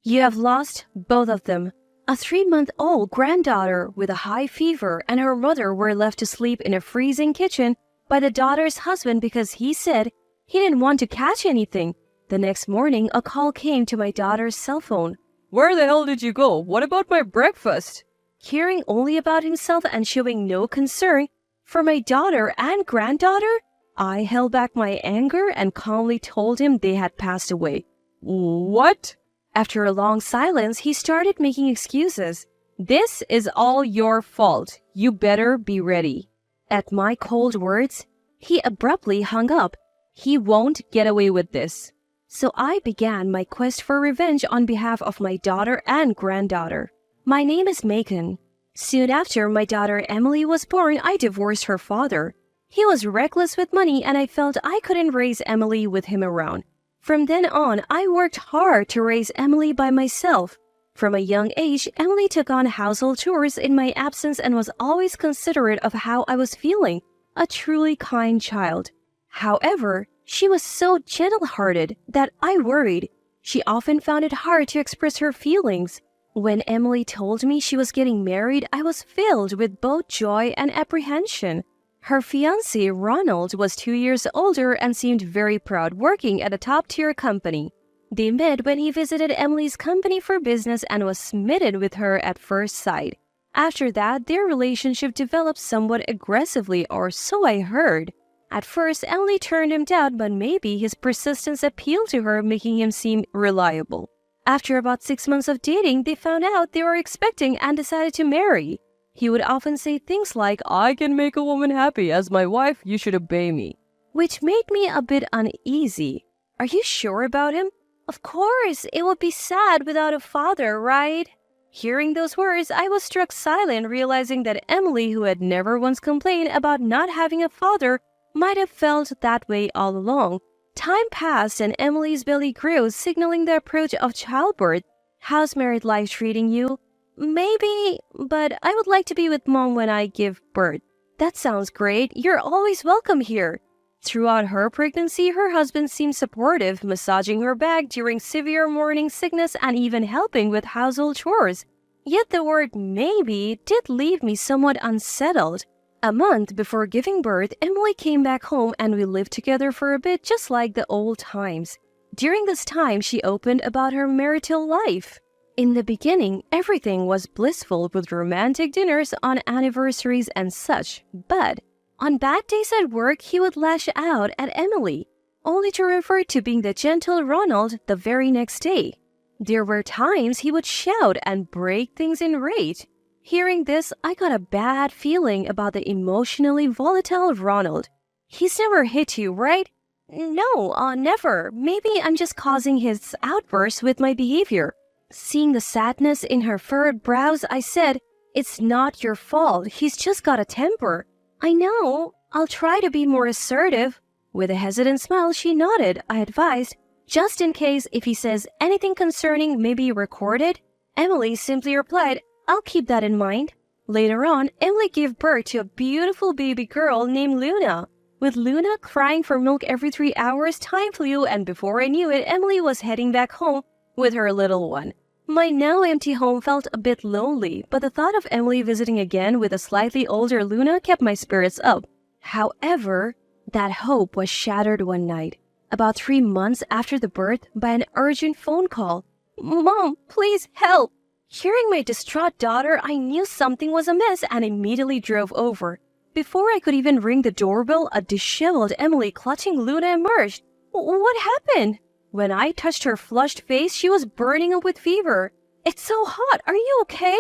You have lost both of them. A 3-month-old granddaughter with a high fever and her mother were left to sleep in a freezing kitchen by the daughter's husband because he said he didn't want to catch anything. The next morning, a call came to my daughter's cell phone. Where the hell did you go? What about my breakfast? Hearing only about himself and showing no concern for my daughter and granddaughter, I held back my anger and calmly told him they had passed away. What? After a long silence, he started making excuses. This is all your fault. You better be ready. At my cold words, he abruptly hung up. He won't get away with this. So I began my quest for revenge on behalf of my daughter and granddaughter. My name is Macon. Soon after my daughter Emily was born, I divorced her father. He was reckless with money and I felt I couldn't raise Emily with him around. From then on, I worked hard to raise Emily by myself. From a young age, Emily took on household chores in my absence and was always considerate of how I was feeling, a truly kind child. However, she was so gentle-hearted that I worried. She often found it hard to express her feelings. When Emily told me she was getting married, I was filled with both joy and apprehension. Her fiancé, Ronald, was 2 years older and seemed very proud, working at a top-tier company. They met when he visited Emily's company for business and was smitten with her at first sight. After that, their relationship developed somewhat aggressively, or so I heard. At first, Emily turned him down, but maybe his persistence appealed to her, making him seem reliable. After about 6 months of dating, they found out they were expecting and decided to marry. He would often say things like, I can make a woman happy. As my wife, you should obey me. Which made me a bit uneasy. Are you sure about him? Of course, it would be sad without a father, right? Hearing those words, I was struck silent, realizing that Emily, who had never once complained about not having a father, might have felt that way all along. Time passed and Emily's belly grew, signaling the approach of childbirth. How's married life treating you? Maybe, but I would like to be with Mom when I give birth. That sounds great. You're always welcome here. Throughout her pregnancy, her husband seemed supportive, massaging her back during severe morning sickness and even helping with household chores. Yet the word maybe did leave me somewhat unsettled. A month before giving birth, Emily came back home and we lived together for a bit, just like the old times. During this time, she opened about her marital life. In the beginning, everything was blissful with romantic dinners on anniversaries and such, but on bad days at work, he would lash out at Emily, only to revert to being the gentle Ronald the very next day. There were times he would shout and break things in rage. Hearing this, I got a bad feeling about the emotionally volatile Ronald. He's never hit you, right? No, never. Maybe I'm just causing his outbursts with my behavior. Seeing the sadness in her furrowed brows, I said, It's not your fault. He's just got a temper. I know. I'll try to be more assertive. With a hesitant smile, she nodded. I advised, just in case if he says anything concerning may be recorded. Emily simply replied, I'll keep that in mind. Later on, Emily gave birth to a beautiful baby girl named Luna. With Luna crying for milk every 3 hours, time flew, and before I knew it, Emily was heading back home with her little one. My now empty home felt a bit lonely, but the thought of Emily visiting again with a slightly older Luna kept my spirits up. However, that hope was shattered one night, about 3 months after the birth, by an urgent phone call. Mom, please help! Hearing my distraught daughter, I knew something was amiss and immediately drove over. Before I could even ring the doorbell, a disheveled Emily clutching Luna emerged. What happened? When I touched her flushed face, she was burning up with fever. It's so hot. Are you okay?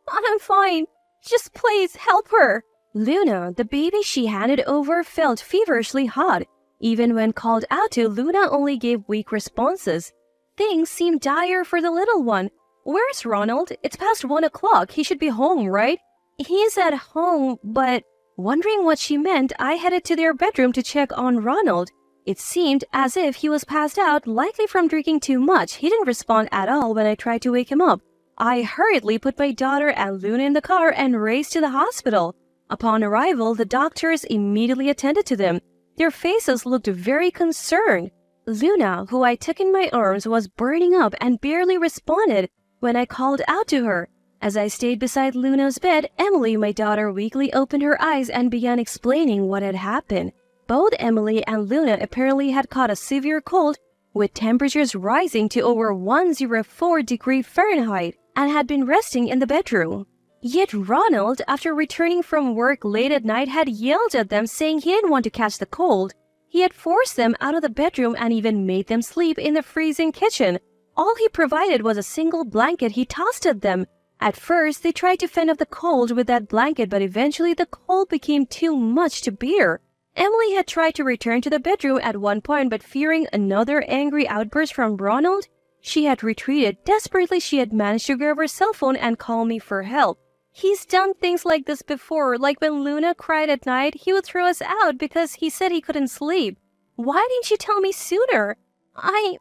I'm fine. Just please help her. Luna, the baby she handed over, felt feverishly hot. Even when called out to, Luna only gave weak responses. Things seemed dire for the little one. Where's Ronald? It's past 1 o'clock. He should be home, right? He's at home, but... Wondering what she meant, I headed to their bedroom to check on Ronald. It seemed as if he was passed out, likely from drinking too much. He didn't respond at all when I tried to wake him up. I hurriedly put my daughter and Luna in the car and raced to the hospital. Upon arrival, the doctors immediately attended to them. Their faces looked very concerned. Luna, who I took in my arms, was burning up and barely responded when I called out to her. As I stayed beside Luna's bed, Emily, my daughter, weakly opened her eyes and began explaining what had happened. Both Emily and Luna apparently had caught a severe cold, with temperatures rising to over 104 degrees Fahrenheit, and had been resting in the bedroom. Yet Ronald, after returning from work late at night, had yelled at them saying he didn't want to catch the cold. He had forced them out of the bedroom and even made them sleep in the freezing kitchen. All he provided was a single blanket he tossed at them. At first, they tried to fend off the cold with that blanket, but eventually the cold became too much to bear. Emily had tried to return to the bedroom at one point, but fearing another angry outburst from Ronald, she had retreated. Desperately, she had managed to grab her cell phone and call me for help. He's done things like this before, like when Luna cried at night, he would throw us out because he said he couldn't sleep. Why didn't you tell me sooner? I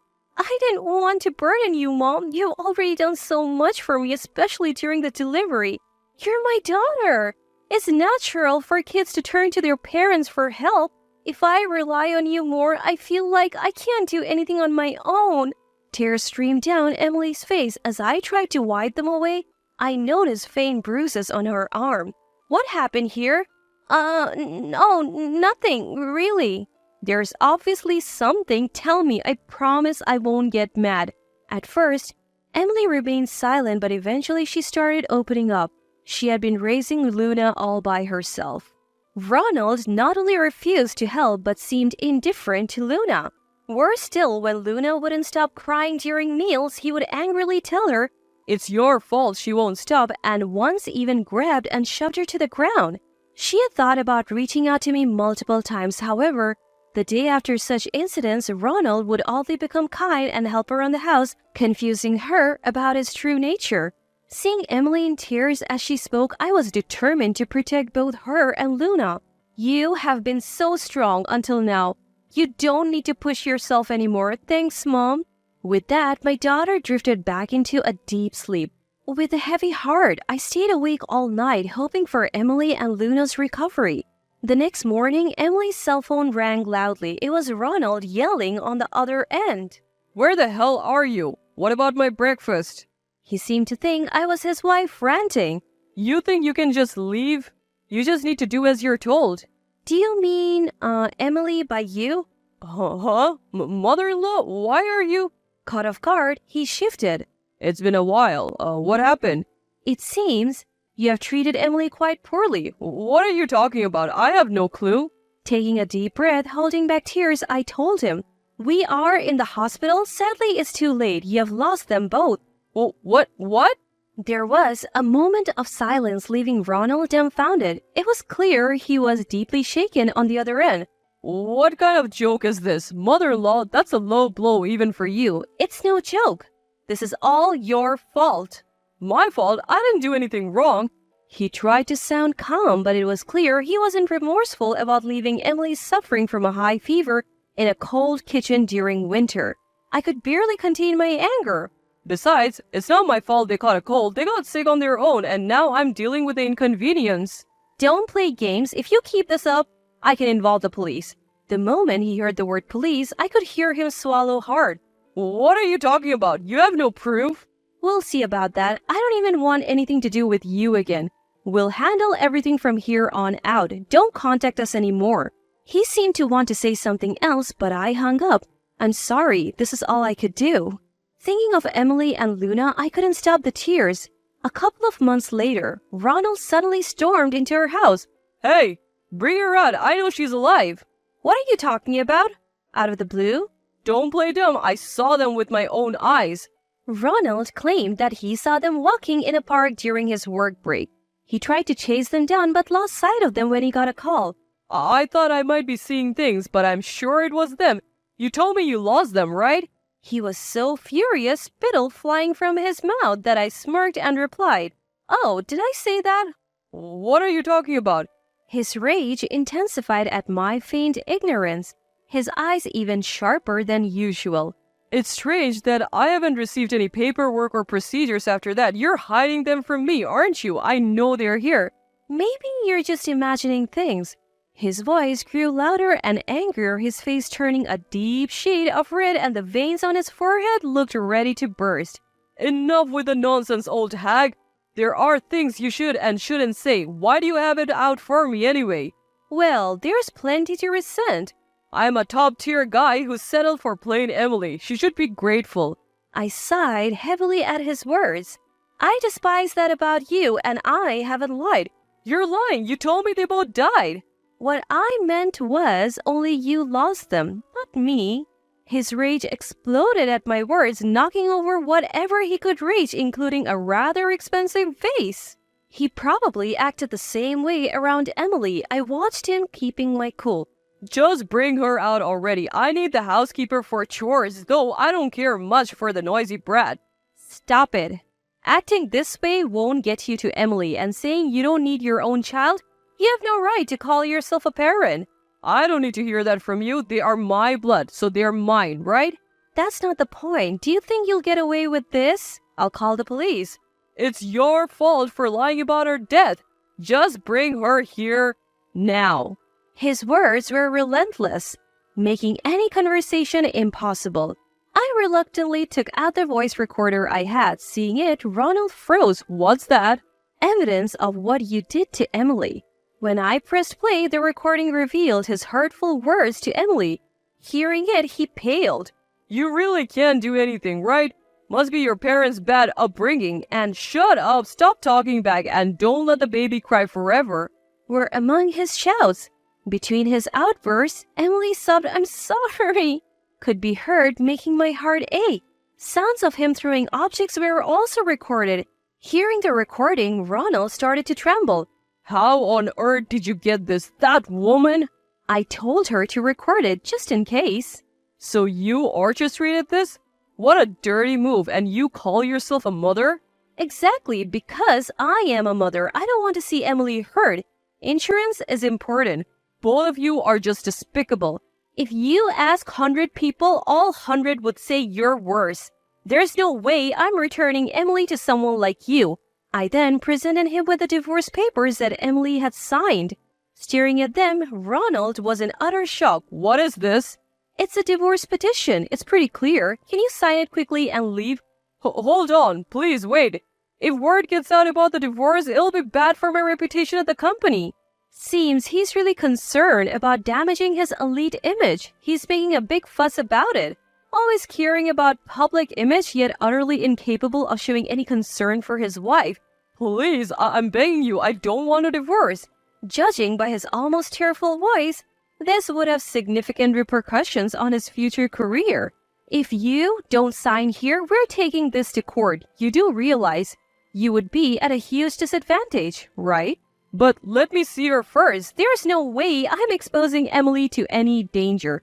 didn't want to burden you, Mom. You've already done so much for me, especially during the delivery. You're my daughter. It's natural for kids to turn to their parents for help. If I rely on you more, I feel like I can't do anything on my own. Tears streamed down Emily's face. As I tried to wipe them away, I noticed faint bruises on her arm. What happened here? No, nothing, really. There's obviously something. Tell me. I promise I won't get mad. At first, Emily remained silent, but eventually she started opening up. She had been raising Luna all by herself. Ronald not only refused to help, but seemed indifferent to Luna. Worse still, when Luna wouldn't stop crying during meals, he would angrily tell her, "It's your fault she won't stop," and once even grabbed and shoved her to the ground. She had thought about reaching out to me multiple times. However, the day after such incidents, Ronald would oddly become kind and help around the house, confusing her about his true nature. Seeing Emily in tears as she spoke, I was determined to protect both her and Luna. "You have been so strong until now. You don't need to push yourself anymore. Thanks, Mom." With that, my daughter drifted back into a deep sleep. With a heavy heart, I stayed awake all night, hoping for Emily and Luna's recovery. The next morning, Emily's cell phone rang loudly. It was Ronald yelling on the other end. Where the hell are you? What about my breakfast? He seemed to think I was his wife ranting. You think you can just leave? You just need to do as you're told. Do you mean, Emily by you? Mother-in-law, why are you? Caught off guard, he shifted. It's been a while. What happened? It seems you have treated Emily quite poorly. What are you talking about? I have no clue. Taking a deep breath, holding back tears, I told him, "We are in the hospital. Sadly, it's too late. You have lost them both." What? There was a moment of silence, leaving Ronald dumbfounded. It was clear he was deeply shaken on the other end. What kind of joke is this? Mother-in-law, that's a low blow even for you. It's no joke. This is all your fault. My fault? I didn't do anything wrong. He tried to sound calm, but it was clear he wasn't remorseful about leaving Emily suffering from a high fever in a cold kitchen during winter. I could barely contain my anger. Besides, it's not my fault they caught a cold. They got sick on their own, and now I'm dealing with the inconvenience. Don't play games. If you keep this up, I can involve the police. The moment he heard the word police, I could hear him swallow hard. What are you talking about? You have no proof. We'll see about that. I don't even want anything to do with you again. We'll handle everything from here on out. Don't contact us anymore. He seemed to want to say something else, but I hung up. I'm sorry, this is all I could do. Thinking of Emily and Luna, I couldn't stop the tears. A couple of months later, Ronald suddenly stormed into her house. Hey, bring her out. I know she's alive. What are you talking about? Out of the blue? Don't play dumb. I saw them with my own eyes. Ronald claimed that he saw them walking in a park during his work break. He tried to chase them down but lost sight of them when he got a call. I thought I might be seeing things, but I'm sure it was them. You told me you lost them, right? He was so furious, spittle flying from his mouth, that I smirked and replied, "Oh, did I say that?" What are you talking about? His rage intensified at my feigned ignorance, his eyes even sharper than usual. It's strange that I haven't received any paperwork or procedures after that. You're hiding them from me, aren't you? I know they're here. Maybe you're just imagining things. His voice grew louder and angrier, his face turning a deep shade of red and the veins on his forehead looked ready to burst. Enough with the nonsense, old hag. There are things you should and shouldn't say. Why do you have it out for me anyway? Well, there's plenty to resent. I'm a top-tier guy who settled for plain Emily. She should be grateful. I sighed heavily at his words. I despise that about you, and I haven't lied. You're lying. You told me they both died. What I meant was only you lost them, not me. His rage exploded at my words, knocking over whatever he could reach, including a rather expensive vase. He probably acted the same way around Emily. I watched him, keeping my cool. Just bring her out already. I need the housekeeper for chores, though I don't care much for the noisy brat. Stop it. Acting this way won't get you to Emily, and saying you don't need your own child? You have no right to call yourself a parent. I don't need to hear that from you. They are my blood, so they're mine, right? That's not the point. Do you think you'll get away with this? I'll call the police. It's your fault for lying about her death. Just bring her here now. His words were relentless, making any conversation impossible. I reluctantly took out the voice recorder I had. Seeing it, Ronald froze. What's that? Evidence of what you did to Emily. When I pressed play, the recording revealed his hurtful words to Emily. Hearing it, he paled. You really can't do anything, right? Must be your parents' bad upbringing. And shut up, stop talking back, and don't let the baby cry forever. Were among his shouts. Between his outbursts, Emily sobbed, "I'm sorry," could be heard, making my heart ache. Sounds of him throwing objects were also recorded. Hearing the recording, Ronald started to tremble. How on earth did you get this? That woman? I told her to record it just in case. So you orchestrated this? What a dirty move, and you call yourself a mother? Exactly, because I am a mother. I don't want to see Emily hurt. Insurance is important. Both of you are just despicable. If you ask 100 people, all 100 would say you're worse. There's no way I'm returning Emily to someone like you. I then presented him with the divorce papers that Emily had signed. Staring at them, Ronald was in utter shock. What is this? It's a divorce petition. It's pretty clear. Can you sign it quickly and leave? Hold on, please wait. If word gets out about the divorce, it'll be bad for my reputation at the company. Seems he's really concerned about damaging his elite image. He's making a big fuss about it. Always caring about public image, yet utterly incapable of showing any concern for his wife. Please, I'm begging you, I don't want a divorce. Judging by his almost tearful voice, this would have significant repercussions on his future career. If you don't sign here, we're taking this to court. You do realize you would be at a huge disadvantage, right? But let me see her first. There's no way I'm exposing Emily to any danger.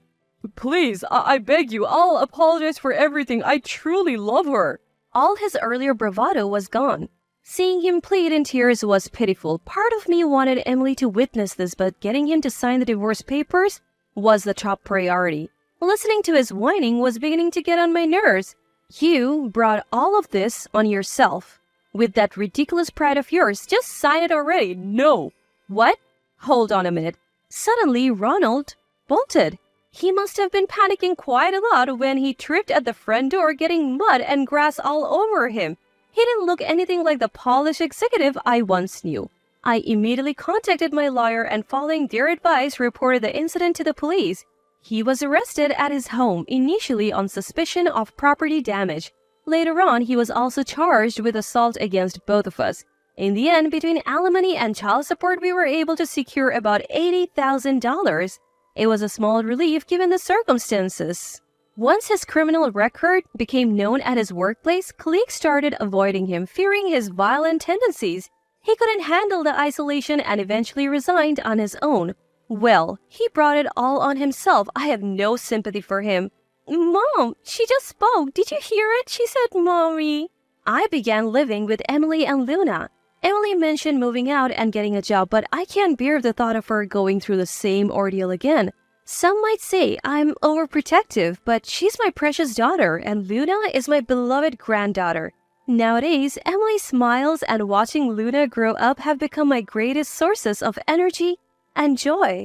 Please, I beg you, I'll apologize for everything. I truly love her. All his earlier bravado was gone. Seeing him plead in tears was pitiful. Part of me wanted Emily to witness this, but getting him to sign the divorce papers was the top priority. Listening to his whining was beginning to get on my nerves. You brought all of this on yourself. With that ridiculous pride of yours, just sign it already. No. What? Hold on a minute. Suddenly, Ronald bolted. He must have been panicking quite a lot when he tripped at the front door, getting mud and grass all over him. He didn't look anything like the polished executive I once knew. I immediately contacted my lawyer and, following their advice, reported the incident to the police. He was arrested at his home, initially on suspicion of property damage. Later on, he was also charged with assault against both of us. In the end, between alimony and child support, we were able to secure about $80,000. It was a small relief given the circumstances. Once his criminal record became known at his workplace, colleagues started avoiding him, fearing his violent tendencies. He couldn't handle the isolation and eventually resigned on his own. Well, he brought it all on himself. I have no sympathy for him. Mom, she just spoke. Did you hear it? She said, Mommy. I began living with Emily and Luna. Emily mentioned moving out and getting a job, but I can't bear the thought of her going through the same ordeal again. Some might say I'm overprotective, but she's my precious daughter, and Luna is my beloved granddaughter. Nowadays, Emily's smiles and watching Luna grow up have become my greatest sources of energy and joy.